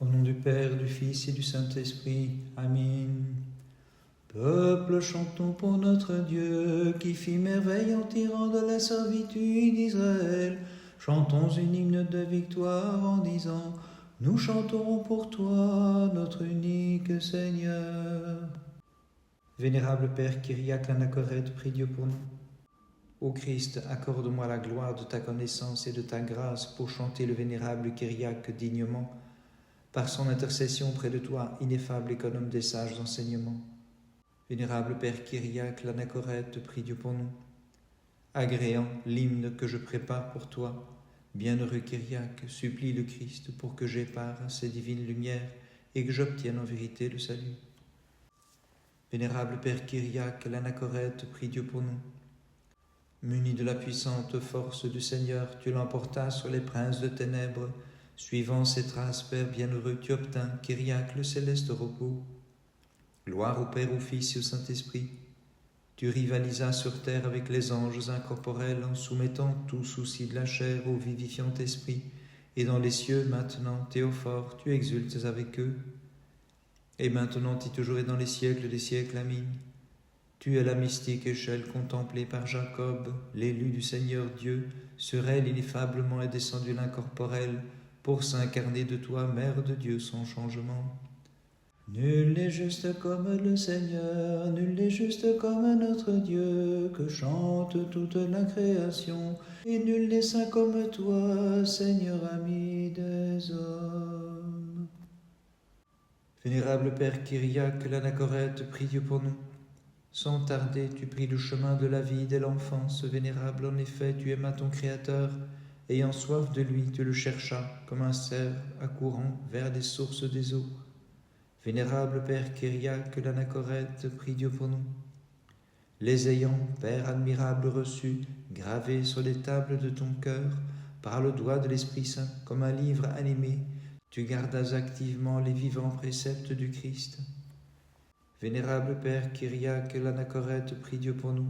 Au nom du Père, du Fils et du Saint-Esprit. Amen. Peuple, chantons pour notre Dieu, qui fit merveille en tirant de la servitude d'Israël. Chantons une hymne de victoire en disant: nous chanterons pour toi, notre unique Seigneur. Vénérable Père Kyriaque l'Anachorète, prie Dieu pour nous. Ô Christ, accorde-moi la gloire de ta connaissance et de ta grâce pour chanter le vénérable Kyriaque dignement, par son intercession auprès de toi, ineffable économe des sages enseignements. Vénérable Père Kyriaque l'Anachorète, prie Dieu pour nous. Agréant l'hymne que je prépare pour toi, bienheureux Kyriaque, supplie le Christ pour que j'aie part à ses divines lumières et que j'obtienne en vérité le salut. Vénérable Père Kyriaque l'Anachorète, prie Dieu pour nous. Muni de la puissante force du Seigneur, tu l'emportas sur les princes de ténèbres. Suivant ses traces, Père bienheureux, tu obtins, Kyriaque, le céleste repos. Gloire au Père, au Fils et au Saint-Esprit. Tu rivalisas sur terre avec les anges incorporels en soumettant tout souci de la chair au vivifiant esprit. Et dans les cieux, maintenant, Théophore, tu exultes avec eux. Et maintenant, et toujours et dans les siècles des siècles, Amen. Tu es la mystique échelle contemplée par Jacob, l'élu du Seigneur Dieu. Sur elle, ineffablement est descendu l'incorporel, pour s'incarner de toi, Mère de Dieu sans changement. Nul n'est juste comme le Seigneur, nul n'est juste comme notre Dieu, que chante toute la création, et nul n'est saint comme toi, Seigneur ami des hommes. Vénérable Père Kyriaque l'Anachorète, prie Dieu pour nous. Sans tarder, tu pris le chemin de la vie dès l'enfance. Vénérable, en effet, tu aimas ton Créateur. Ayant soif de lui, tu le cherchas, comme un cerf accourant vers des sources des eaux. Vénérable Père Kyriaque l'Anachorète, prie Dieu pour nous. Les ayant, Père admirable, reçus, gravés sur les tables de ton cœur, par le doigt de l'Esprit Saint, comme un livre animé, tu gardas activement les vivants préceptes du Christ. Vénérable Père Kyriaque l'Anachorète, prie Dieu pour nous.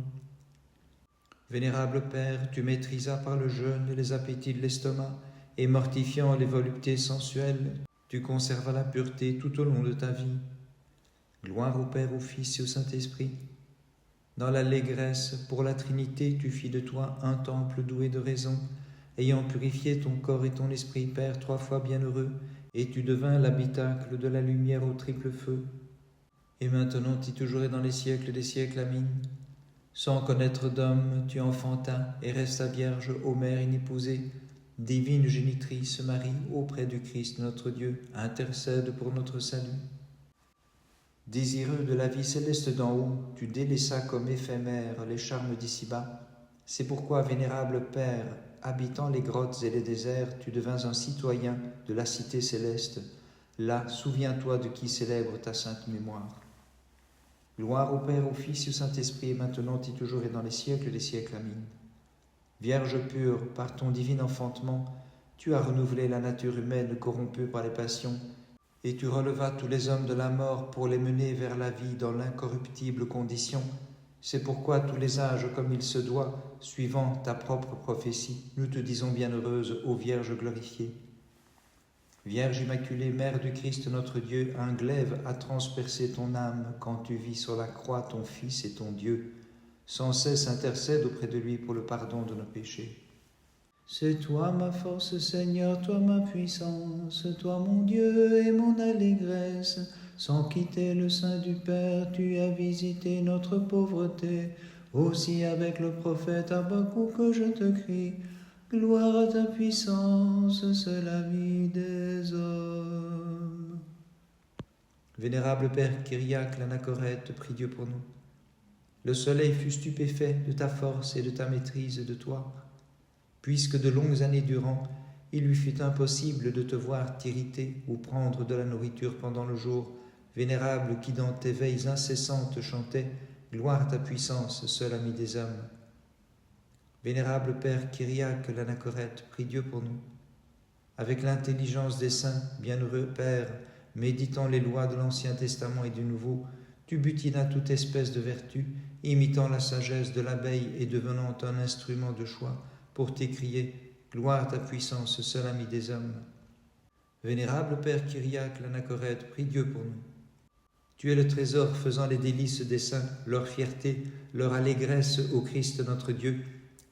Vénérable Père, tu maîtrisas par le jeûne les appétits de l'estomac, et mortifiant les voluptés sensuelles, tu conservas la pureté tout au long de ta vie. Gloire au Père, au Fils et au Saint-Esprit. Dans l'allégresse, pour la Trinité, tu fis de toi un temple doué de raison, ayant purifié ton corps et ton esprit, Père, 3 fois bienheureux, et tu devins l'habitacle de la lumière au triple feu. Et maintenant, et toujours et dans les siècles des siècles, Amen. Sans connaître d'homme, tu enfantas et resta vierge, ô mère inépousée. Divine génitrice Marie, auprès du Christ notre Dieu, intercède pour notre salut. Désireux de la vie céleste d'en haut, tu délaissas comme éphémères les charmes d'ici-bas. C'est pourquoi, vénérable Père, habitant les grottes et les déserts, tu devins un citoyen de la cité céleste. Là, souviens-toi de qui célèbre ta sainte mémoire. Gloire au Père, au Fils et au Saint-Esprit, et maintenant et toujours et dans les siècles des siècles. Amen. Vierge pure, par ton divin enfantement, tu as renouvelé la nature humaine corrompue par les passions, et tu relevas tous les hommes de la mort pour les mener vers la vie dans l'incorruptible condition. C'est pourquoi tous les âges, comme il se doit, suivant ta propre prophétie, nous te disons bienheureuse, ô Vierge glorifiée. Vierge Immaculée, Mère du Christ notre Dieu, un glaive a transpercé ton âme quand tu vis sur la croix ton Fils et ton Dieu. Sans cesse intercède auprès de lui pour le pardon de nos péchés. C'est toi ma force, Seigneur, toi ma puissance, toi mon Dieu et mon allégresse. Sans quitter le sein du Père, tu as visité notre pauvreté. Aussi avec le prophète Habakkuk je te crie. Gloire à ta puissance, c'est la vie des hommes. Vénérable Père Kyriaque l'Anachorète, prie Dieu pour nous. Le soleil fut stupéfait de ta force et de ta maîtrise de toi, puisque de longues années durant, il lui fut impossible de te voir t'irriter ou prendre de la nourriture pendant le jour, vénérable qui dans tes veilles incessantes chantait « Gloire à ta puissance, seul ami des hommes ». Vénérable Père Kyriaque l'Anachorète, prie Dieu pour nous. Avec l'intelligence des saints, bienheureux Père, méditant les lois de l'Ancien Testament et du Nouveau, tu butinas toute espèce de vertu, imitant la sagesse de l'abeille et devenant un instrument de choix pour t'écrier « Gloire à ta puissance, seul ami des hommes ». Vénérable Père Kyriake l'Anachorète, prie Dieu pour nous. Tu es le trésor faisant les délices des saints, leur fierté, leur allégresse au Christ notre Dieu.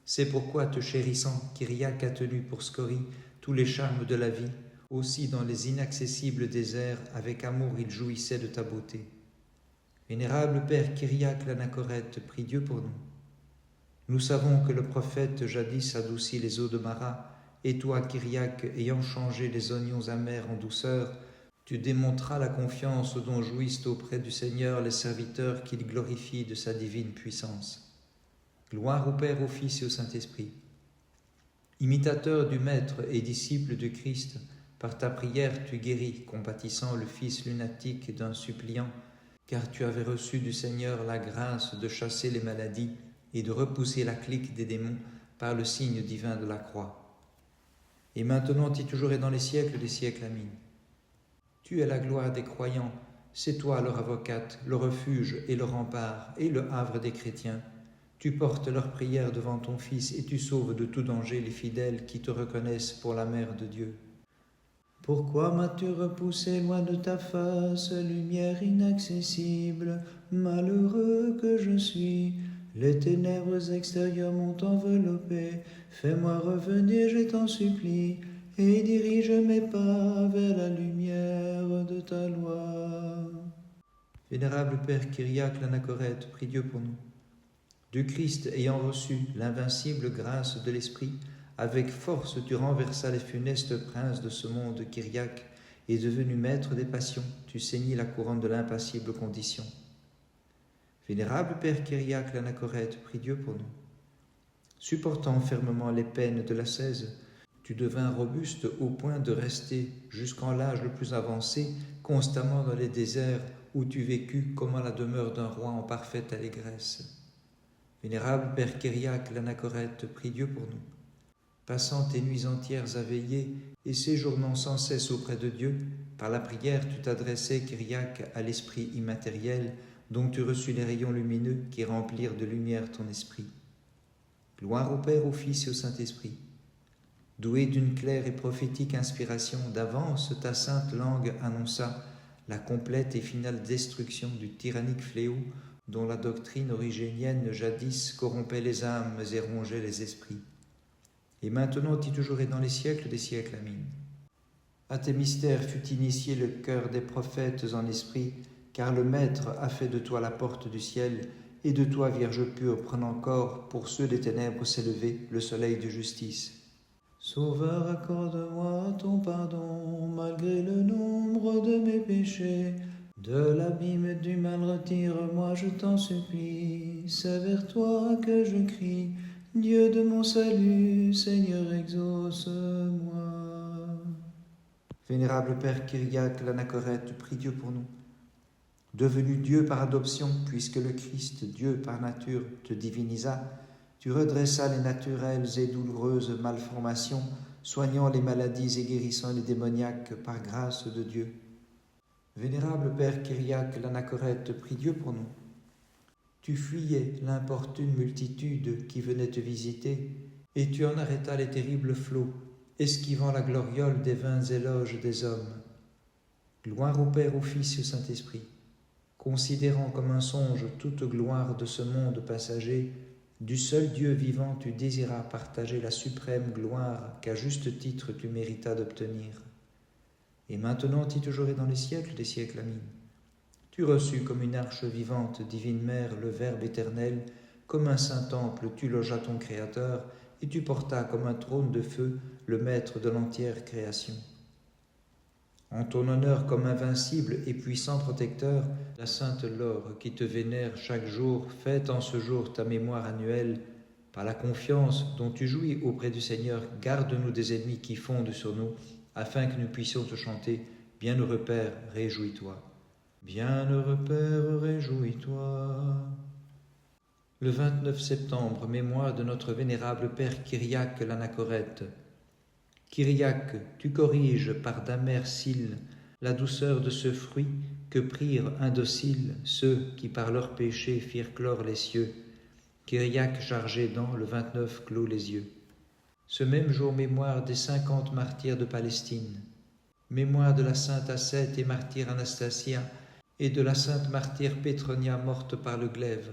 C'est pourquoi, te chérissant, Kyriake a tenu pour scorie tous les charmes de la vie. Aussi dans les inaccessibles déserts, avec amour il jouissait de ta beauté. Vénérable Père Kyriake l'Anachorète, prie Dieu pour nous. Nous savons que le prophète jadis adoucit les eaux de Mara, et toi, Kyriake, ayant changé les oignons amers en douceur, tu démontras la confiance dont jouissent auprès du Seigneur les serviteurs qu'il glorifie de sa divine puissance. Gloire au Père, au Fils et au Saint-Esprit. Imitateur du Maître et disciple du Christ, par ta prière tu guéris, compatissant le fils lunatique d'un suppliant, car tu avais reçu du Seigneur la grâce de chasser les maladies et de repousser la clique des démons par le signe divin de la croix. Et maintenant et toujours et dans les siècles des siècles, amin. Tu es la gloire des croyants, c'est toi leur avocate, le refuge et le rempart et le havre des chrétiens. Tu portes leurs prières devant ton Fils et tu sauves de tout danger les fidèles qui te reconnaissent pour la Mère de Dieu. Pourquoi m'as-tu repoussé loin de ta face, lumière inaccessible, malheureux que je suis? Les ténèbres extérieures m'ont enveloppé, fais-moi revenir, je t'en supplie, et dirige mes pas vers la lumière de ta loi. Vénérable Père Kyriake l'Anachorète, prie Dieu pour nous. Du Christ ayant reçu l'invincible grâce de l'Esprit, avec force tu renversas les funestes princes de ce monde. Kyriake, et devenu maître des passions, tu ceignis la couronne de l'impassible condition. Vénérable Père Kyriake l'Anachorète, prie Dieu pour nous. Supportant fermement les peines de l'ascèse, tu devins robuste au point de rester, jusqu'en l'âge le plus avancé, constamment dans les déserts où tu vécus comme à la demeure d'un roi en parfaite allégresse. Vénérable Père Kyriake l'Anachorète, prie Dieu pour nous. Passant tes nuits entières à veiller et séjournant sans cesse auprès de Dieu, par la prière tu t'adressais, Kyriake, à l'esprit immatériel, dont tu reçus les rayons lumineux qui remplirent de lumière ton esprit. Gloire au Père, au Fils et au Saint-Esprit. Doué d'une claire et prophétique inspiration, d'avance ta sainte langue annonça la complète et finale destruction du tyrannique fléau dont la doctrine origénienne jadis corrompait les âmes et rongeait les esprits. Et maintenant et toujours et dans les siècles des siècles, amin. À tes mystères fut initié le cœur des prophètes en esprit, car le Maître a fait de toi la porte du ciel, et de toi, Vierge pure, prenant corps, pour ceux des ténèbres s'élever, le soleil de justice. Sauveur, accorde-moi ton pardon, malgré le nombre de mes péchés. De l'abîme du mal retire-moi, je t'en supplie. C'est vers toi que je crie, Dieu de mon salut, Seigneur, exauce-moi. Vénérable Père Kyriake l'Anachorète, prie Dieu pour nous. Devenu Dieu par adoption, puisque le Christ, Dieu par nature, te divinisa, tu redressas les naturelles et douloureuses malformations, soignant les maladies et guérissant les démoniaques par grâce de Dieu. Vénérable Père Kyriake l'Anachorète, prie Dieu pour nous. Tu fuyais l'importune multitude qui venait te visiter, et tu en arrêtas les terribles flots, esquivant la gloriole des vains éloges des hommes. Gloire au Père, au Fils et au Saint-Esprit. Considérant comme un songe toute gloire de ce monde passager, du seul Dieu vivant tu désiras partager la suprême gloire qu'à juste titre tu méritas d'obtenir. Et maintenant et toujours et dans les siècles des siècles, amin. Tu reçus comme une arche vivante, divine Mère, le Verbe éternel, comme un saint temple tu logeas ton Créateur, et tu portas comme un trône de feu le Maître de l'entière création. En ton honneur comme invincible et puissant protecteur, la sainte Laure qui te vénère chaque jour, fête en ce jour ta mémoire annuelle. Par la confiance dont tu jouis auprès du Seigneur, garde-nous des ennemis qui fondent sur nous, afin que nous puissions te chanter. Bienheureux Père, réjouis-toi. Bienheureux Père, réjouis-toi. Le 29 septembre, mémoire de notre vénérable Père Kyriake l'Anachorète. Kyriake, tu corriges par d'amers cils la douceur de ce fruit que prirent indociles ceux qui par leurs péchés firent clore les cieux. Kyriake chargé dans le 29 clôt les yeux. Ce même jour mémoire des 50 martyrs de Palestine. Mémoire de la sainte Ascète et martyre Anastasia et de la sainte martyre Pétronia morte par le glaive.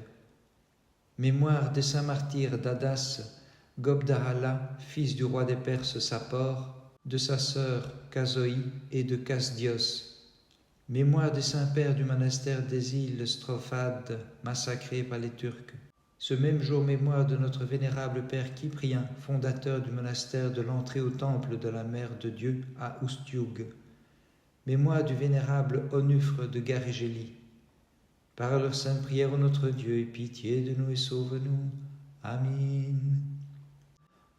Mémoire des saints martyrs d'Adas, Gobdarala, fils du roi des Perses Sapor, de sa sœur Kazoï et de Casdios. Mémoire des saints pères du monastère des îles Strophades, massacrés par les Turcs. Ce même jour, mémoire de notre vénérable père Cyprien, fondateur du monastère de l'entrée au temple de la Mère de Dieu à Oustioug. Mémoire du vénérable Onufre de Garégélie. Par leur sainte prière, ô notre Dieu, aie pitié de nous et sauve-nous. Amin.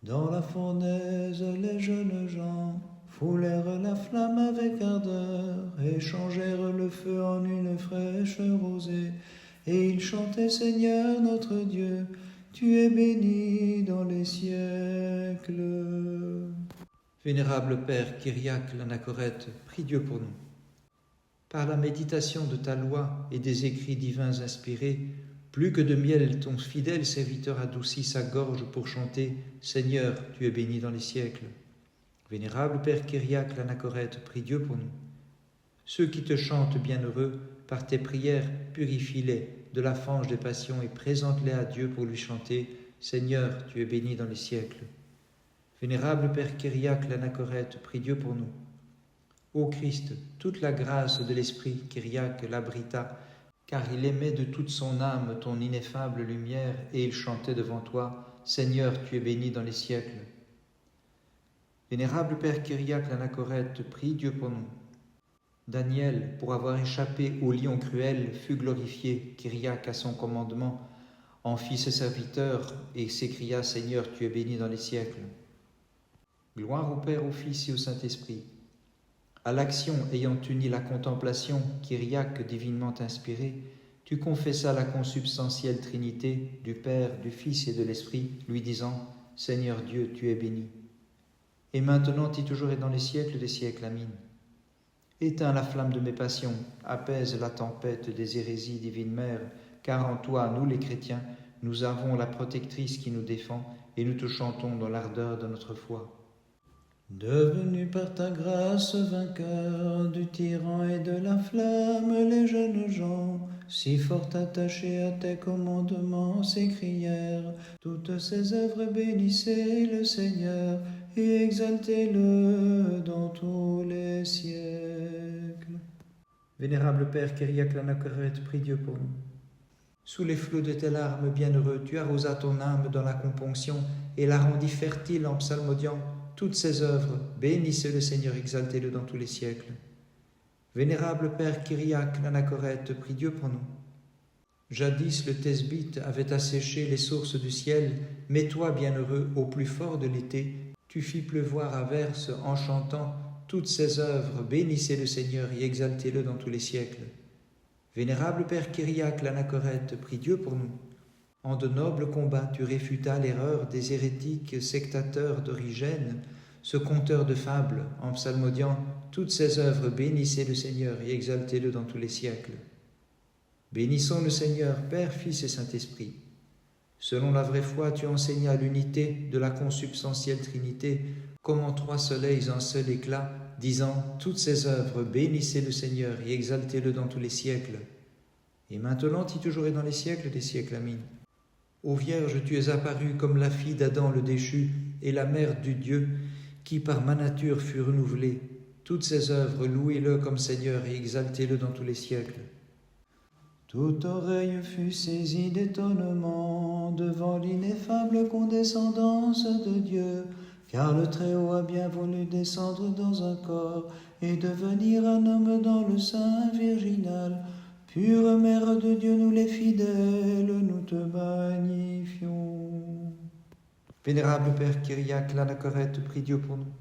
Dans la fournaise, les jeunes gens foulèrent la flamme avec ardeur et changèrent le feu en une fraîche rosée. Et ils chantaient, Seigneur notre Dieu, tu es béni dans les siècles. Vénérable Père Kyriaque l'Anachorète, prie Dieu pour nous. Par la méditation de ta loi et des écrits divins inspirés, plus que de miel, ton fidèle serviteur adoucit sa gorge pour chanter « Seigneur, tu es béni dans les siècles ». Vénérable Père Kyriaque l'Anachorète, prie Dieu pour nous. Ceux qui te chantent bienheureux, par tes prières, purifie-les de la fange des passions et présente-les à Dieu pour lui chanter « Seigneur, tu es béni dans les siècles ». Vénérable Père Kyriaque l'Anachorète, prie Dieu pour nous. Ô Christ, toute la grâce de l'Esprit Kyriaque l'abrita, car il aimait de toute son âme ton ineffable lumière, et il chantait devant toi « Seigneur, tu es béni dans les siècles ». Vénérable Père Kyriaque l'Anachorète, prie Dieu pour nous. Daniel, pour avoir échappé au lion cruel, fut glorifié, Kyriaque à son commandement, en fit ses serviteurs, et s'écria « Seigneur, tu es béni dans les siècles ». Gloire au Père, au Fils et au Saint-Esprit. À l'action ayant uni la contemplation, Kyriaque divinement inspiré, tu confessas la consubstantielle Trinité du Père, du Fils et de l'Esprit, lui disant « Seigneur Dieu, tu es béni ». Et maintenant et toujours et dans les siècles des siècles. Amin. Éteins la flamme de mes passions, apaise la tempête des hérésies, divine Mère, car en toi, nous les chrétiens, nous avons la protectrice qui nous défend, et nous te chantons dans l'ardeur de notre foi. Devenu par ta grâce vainqueur du tyran et de la flamme, les jeunes gens, si fort attachés à tes commandements, s'écrièrent, toutes ces œuvres bénissez le Seigneur, et exaltez-le dans tous les siècles. Vénérable Père Kyriaque l'Anachorète, prie Dieu pour nous. Sous les flots de tes larmes, bienheureux, tu arrosas ton âme dans la componction et la rendis fertile en psalmodiant toutes ses œuvres. Bénissez le Seigneur, exaltez-le dans tous les siècles. Vénérable Père Kyriaque l'Anachorète, prie Dieu pour nous. Jadis le thesbite avait asséché les sources du ciel, mais toi, bienheureux, au plus fort de l'été, tu fis pleuvoir à verse en chantant toutes ses œuvres. Bénissez le Seigneur et exaltez-le dans tous les siècles. Vénérable Père Kyriaque l'Anachorète, prie Dieu pour nous. En de nobles combats, tu réfutas l'erreur des hérétiques sectateurs d'Origène, ce conteur de fables, en psalmodiant toutes ses œuvres. Bénissez le Seigneur et exaltez-le dans tous les siècles. Bénissons le Seigneur, Père, Fils et Saint-Esprit. Selon la vraie foi, tu enseignas l'unité de la consubstantielle Trinité, comme en trois soleils un seul éclat, disant toutes ses œuvres. Bénissez le Seigneur et exaltez-le dans tous les siècles. Et maintenant, et toujours et dans les siècles des siècles. Amin. Ô Vierge, tu es apparue comme la fille d'Adam le déchu et la mère du Dieu qui par ma nature fut renouvelée. Toutes ses œuvres, louez-le comme Seigneur et exaltez-le dans tous les siècles. Toute oreille fut saisie d'étonnement devant l'ineffable condescendance de Dieu, car le Très-Haut a bien voulu descendre dans un corps et devenir un homme dans le sein virginal. Pure Mère de Dieu, nous les fidèles, nous te magnifions. Vénérable Père Kyriaque l'Anachorète, prie Dieu pour nous.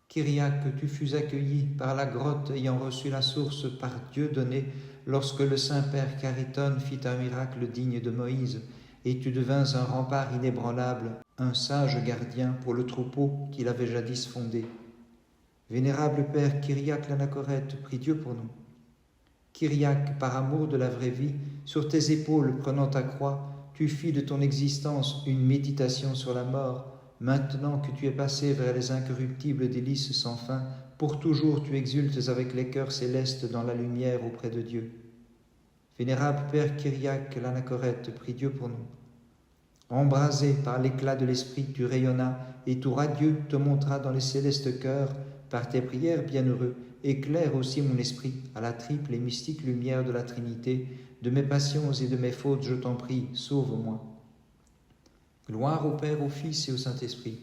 Kyriaque, tu fus accueilli par la grotte ayant reçu la source par Dieu donnée lorsque le Saint-Père Charitone fit un miracle digne de Moïse, et tu devins un rempart inébranlable, un sage gardien pour le troupeau qu'il avait jadis fondé. Vénérable Père Kyriaque l'Anachorète, prie Dieu pour nous. Kyriaque, par amour de la vraie vie, sur tes épaules prenant ta croix, tu fis de ton existence une méditation sur la mort. Maintenant que tu es passé vers les incorruptibles délices sans fin, pour toujours tu exultes avec les cœurs célestes dans la lumière auprès de Dieu. Vénérable Père Kyriaque l'Anachorète, prie Dieu pour nous. Embrasé par l'éclat de l'Esprit, tu rayonnas, et tout radieux te montra dans les célestes cœurs. Par tes prières, bienheureux, éclaire aussi mon esprit à la triple et mystique lumière de la Trinité. De mes passions et de mes fautes, je t'en prie, sauve-moi. Gloire au Père, au Fils et au Saint-Esprit.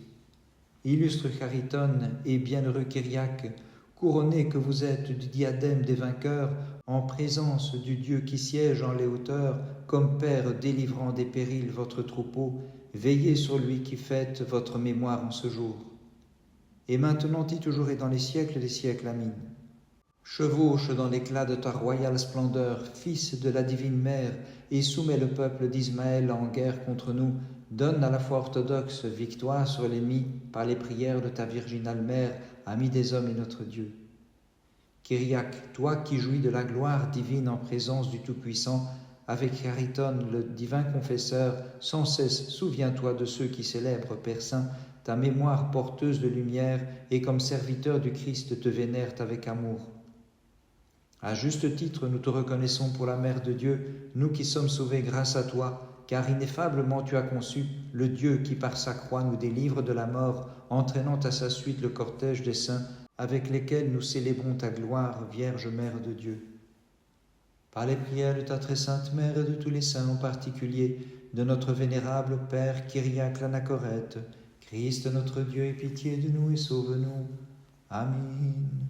Illustre Charitone et bienheureux Kyriaque, couronné que vous êtes du diadème des vainqueurs, en présence du Dieu qui siège en les hauteurs, comme Père délivrant des périls votre troupeau, veillez sur lui qui fête votre mémoire en ce jour. Et maintenant et toujours et dans les siècles des siècles, Amin. Chevauche dans l'éclat de ta royale splendeur, Fils de la divine Mère, et soumets le peuple d'Ismaël en guerre contre nous, donne à la foi orthodoxe victoire sur l'ennemi par les prières de ta virginale Mère, amie des hommes et notre Dieu. Kyriaque, toi qui jouis de la gloire divine en présence du Tout-Puissant, avec Charitone, le divin confesseur, sans cesse souviens-toi de ceux qui célèbrent, Père Saint, ta mémoire porteuse de lumière, et comme serviteur du Christ te vénèrent avec amour. À juste titre, nous te reconnaissons pour la Mère de Dieu, nous qui sommes sauvés grâce à toi, car ineffablement tu as conçu le Dieu qui par sa croix nous délivre de la mort, entraînant à sa suite le cortège des saints, avec lesquels nous célébrons ta gloire, Vierge Mère de Dieu. Par les prières de ta très sainte Mère et de tous les saints, en particulier de notre vénérable Père Kyriaque l'Anachorète, Christ notre Dieu, aie pitié de nous et sauve-nous. Amen.